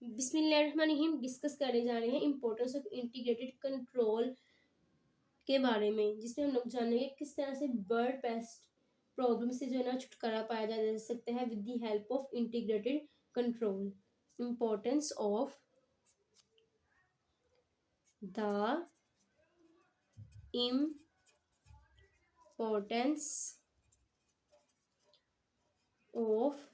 बिस्मिल्लाहिर्रहमानिर्रहीम डिस्कस करने जा रहे हैं इम्पोर्टेंस ऑफ इंटीग्रेटेड कंट्रोल के बारे में, जिसमें हम लोग जानेंगे किस तरह से बर्ड पेस्ट प्रॉब्लम से जो है ना छुटकारा पाया जा सकता है with the help of integrated control. Importance of the importance of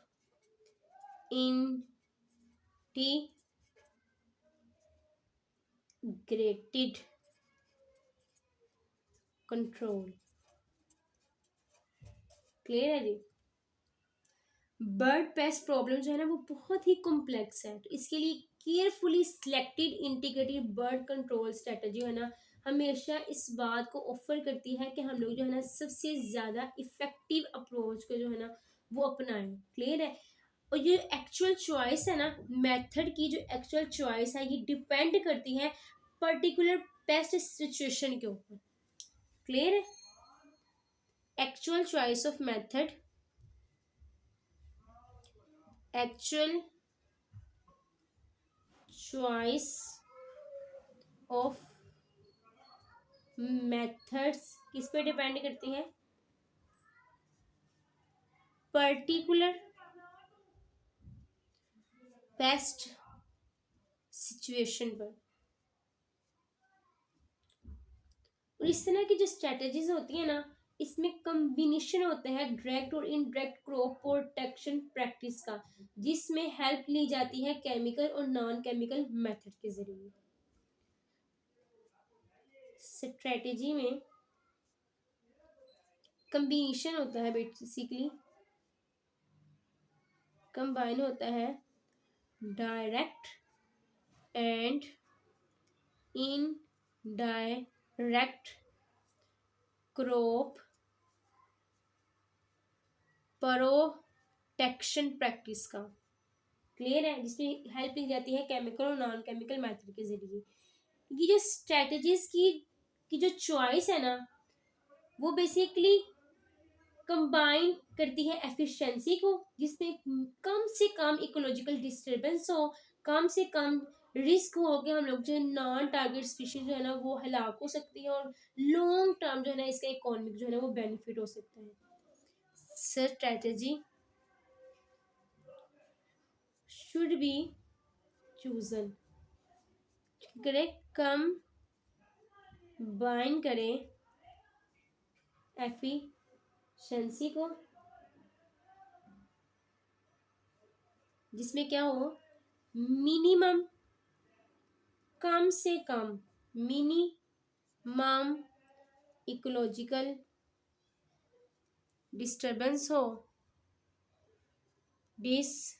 integrated control. Clear है जी। बर्ड पेस्ट प्रॉब्लम जो है ना वो बहुत ही कॉम्प्लेक्स है, तो इसके लिए carefully selected integrated bird control strategy है ना हमेशा इस बात को ऑफर करती है कि हम लोग जो है ना सबसे ज़्यादा इफेक्टिव अप्रोच को जो है ना वो अपनाएं। क्लियर है। और ये एक्चुअल चॉइस है ना मेथड की, जो एक्चुअल चॉइस है ये डिपेंड करती है पर्टिकुलर पेस्ट सिचुएशन के ऊपर। क्लियर है। Actual choice of method, actual choice of methods किस पे डिपेंड करती है? पर्टिकुलर पेस्ट सिचुएशन पर। और इस तरह की जो स्ट्रेटजीज होती है ना इसमें कम्बिनेशन होता है डायरेक्ट और इनडायरेक्ट क्रॉप प्रोटेक्शन प्रैक्टिस का, जिसमें हेल्प ली जाती है केमिकल और नॉन केमिकल मेथड के जरिए। स्ट्रेटजी में कम्बिनेशन होता है, बेसिकली कंबाइन होता है direct and indirect crop protection practice का। क्लियर है। जिसमें हेल्प ली जाती है केमिकल और नॉन केमिकल मेथड के जरिए। ये जो स्ट्रेटजीज की जो चॉइस है ना वो बेसिकली कंबाइन करती है एफिशिएंसी को, जिसमें कम से कम इकोलॉजिकल डिस्टरबेंस हो, कम से कम रिस्क हो कि हम लोग जो नॉन टारगेट स्पीशीज जो है ना वो हलाक हो सकती है, और लॉन्ग टर्म जो है ना इसका इकोनॉमिक जो है ना वो बेनिफिट हो सकता है। स्ट्रेटजी शुड बी चूजन करें, कम बाइन करें एफिशिएंसी को, जिसमें क्या हो मिनिमम, कम से कम मिनिमम इकोलॉजिकल डिस्टरबेंस हो, डिस्टरबेंसेस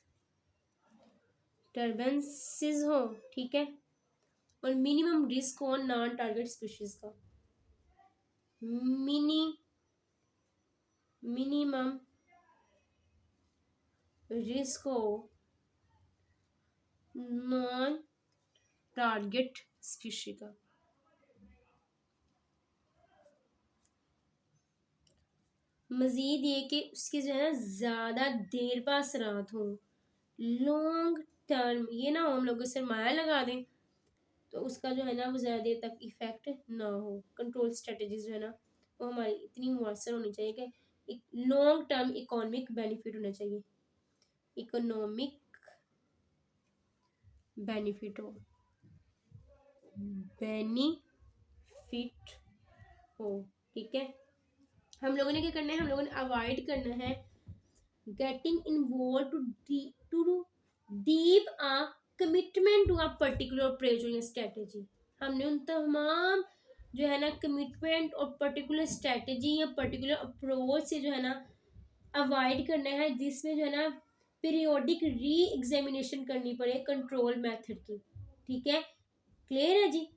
हो, ठीक है, और मिनिमम रिस्क हो नॉन टारगेट स्पीशीज का। मिनिमम रिस्क हो नॉन टारगेट स्पीशीज का। मजीद ये कि उसके जो है ना ज़्यादा देर पर असरात हो, लॉन्ग टर्म ये ना हो हम लोग सरमाया लगा दें तो उसका जो है ना वो ज़्यादा देर तक इफेक्ट ना हो। कंट्रोल स्ट्रेटजीज जो है ना वो हमारी इतनी मुअस्सर होनी चाहिए कि एक लॉन्ग टर्म इकोनॉमिक बेनिफिट होना चाहिए, इकोनॉमिक बेनिफिट हो, बेनिफिट हो, ठीक है। हम लोगों ने क्या करना है, हम लोगों ने अवॉइड करना है getting involve too deep a commitment to a particular approach या स्ट्रेटजी। हमने उन तमाम जो है ना कमिटमेंट और पर्टिकुलर स्ट्रेटजी या पर्टिकुलर अप्रोच से जो है ना अवॉइड करना है, जिसमें जो है ना पीरियोडिक री एग्जामिनेशन करनी पड़े कंट्रोल मेथड की। ठीक है, क्लियर है जी।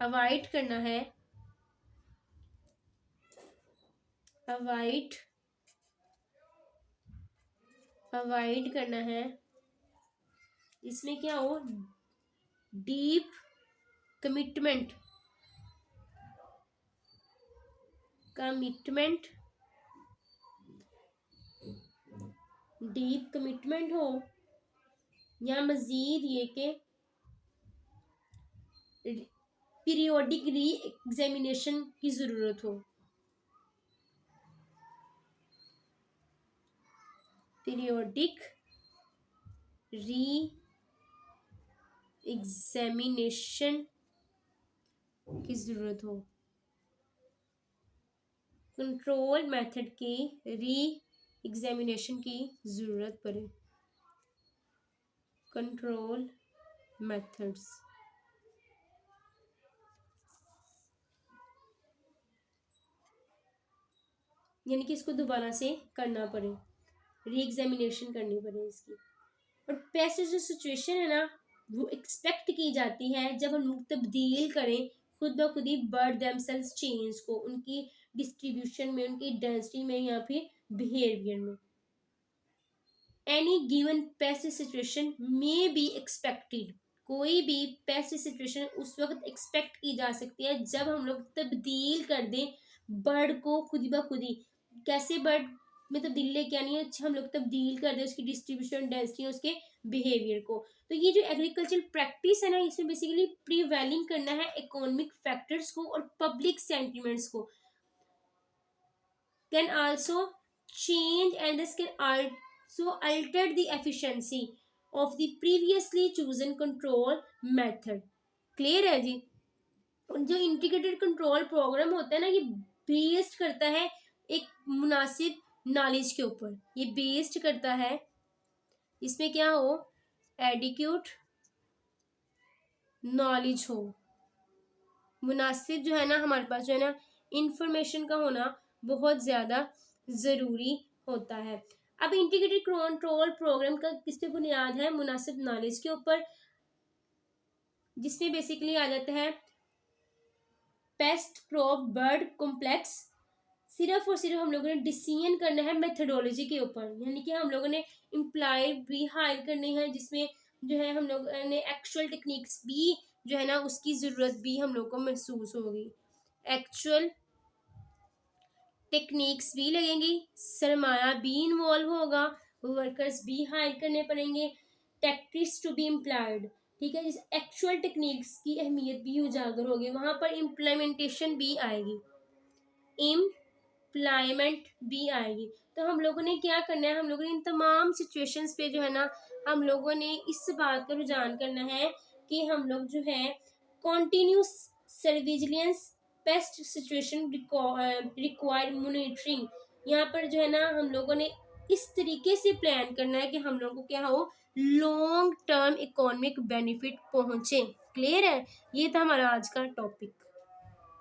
अवॉइड करना है, अवॉइड अवॉइड करना है, इसमें क्या हो deep commitment commitment deep commitment हो या मजीद ये कि पीरियोडिक री एग्जामिनेशन की ज़रूरत हो, पीरियोडिक री एग्जामिनेशन की ज़रूरत हो, कंट्रोल मेथड की री एग्जामिनेशन की ज़रूरत पड़े, कंट्रोल मेथड्स यानी कि इसको दोबारा से करना पड़े, री एग्जामिनेशन करनी पड़े इसकी। और पैसे जो सिचुएशन है ना वो एक्सपेक्ट की जाती है जब हम लोग तब्दील करें खुद ब खुद ही बर्ड देमसेल्व्स चेंज को, उनकी डिस्ट्रीब्यूशन में, उनकी डेंसिटी में या फिर बिहेवियर में। Any given passive situation may be expected, कोई भी पैसिव सिचुएशन उस वक्त एक्सपेक्ट की जा सकती है जब हम लोग तब्दील कर दें बर्ड को खुद ब खुद ही। कैसे बर्ड में तब्दीली लेके आनी है, हम लोग तब्दील कर दें उसकी डिस्ट्रीब्यूशन, डेंसिटी, उसके बिहेवियर को। तो ये जो एग्रीकल्चर प्रैक्टिस है ना, इसमें बेसिकली प्रिवेलिंग करना है इकोनॉमिक फैक्टर्स को और पब्लिक सेंटिमेंट्स को। Can also change and this can also alter the efficiency of the previously chosen control method. Clear है जी? जो इंटीग्रेटेड कंट्रोल प्रोग्राम होता है ना, ये बेस्ड करता है एक मुनासिब नॉलेज के ऊपर, ये बेस्ड करता है इसमें क्या हो, एडिक्यूट नॉलेज हो, मुनासिब जो है ना हमारे पास जो है ना इंफॉर्मेशन का होना बहुत ज़्यादा ज़रूरी होता है। अब इंटीग्रेटेड कंट्रोल प्रोग्राम का किस पे बुनियाद है, मुनासिब नॉलेज के ऊपर, जिसमें बेसिकली आ जाता है पेस्ट क्रॉप बर्ड कॉम्प्लेक्स। सिर्फ और सिर्फ हम लोगों ने डिसीजन करना है मेथडोलॉजी के ऊपर, यानी कि हम लोगों ने एम्प्लॉय भी हायर करने हैं जिसमें जो है हम लोग ने एक्चुअल टेक्निक्स भी जो है ना उसकी ज़रूरत भी हम लोग को महसूस होगी, एक्चुअल टेक्निक्स भी लगेंगी, सरमाया भी इन्वॉल्व होगा, वर्कर्स भी हायर करने पड़ेंगे, टैक्टिक्स टू बी इम्प्लॉयड। ठीक है, जिस एक्चुअल टेक्निक्स की अहमियत भी उजागर होगी, वहाँ पर इम्प्लीमेंटेशन भी आएगी, इम्प्लॉयमेंट भी आएगी। तो हम लोगों ने क्या करना है, हम लोगों ने इन तमाम सिचुएशंस पे जो है ना हम लोगों ने इस बात का रुझान करना है कि हम लोग जो है continuous surveillance pest situation required monitoring, यहाँ पर जो है ना हम लोगों ने इस तरीके से प्लान करना है कि हम लोगों को क्या हो, लॉन्ग टर्म इकोनॉमिक बेनिफिट पहुंचे। क्लियर है? ये था हमारा आज का टॉपिक।